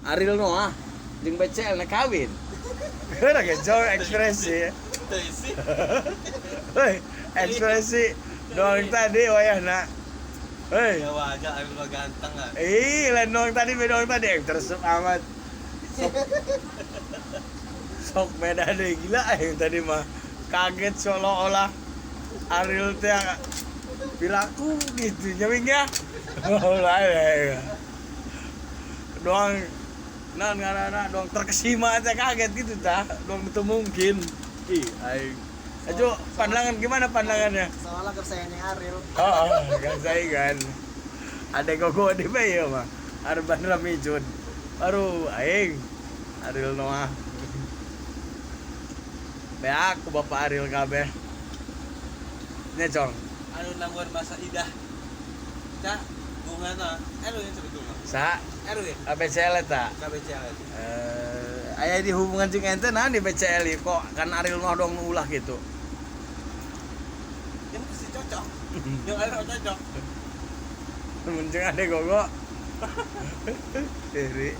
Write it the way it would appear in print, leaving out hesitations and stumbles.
Ariel Noah jeung BCL na kawin. Kena jauh ekspresi. Hei, ekspresi doang tadi wayahna. Hei. Ya wajar Ariel mah ganteng kan. Lain doang tadi bedong tadi yang tersep amat. Sok beda deh gila yang tadi mah kaget seolah-olah Ariel teh pilaku gitu nyawingnya. Mulai doang nah doang terkesima teh kaget gitu tah doang itu mungkin aing ajo pandangan gimana pandangannya soalnya kesayangannya Ariel kan saingan ada gogo di bae mah Arban Ramijun baru aing Ariel Noah beak ku bapak Ariel kabeh nya cong Anu nangguan masa idah. Cak, bungana. Yang sebetulnya. sa Erwin. BCL eta KBCL. aya di hubungan jeung ente naon di BCL kok kan Ariel Noah dong ulah gitu Yang pasti cocok. Yang Ariel cocok. mun jeung ade gogo Iri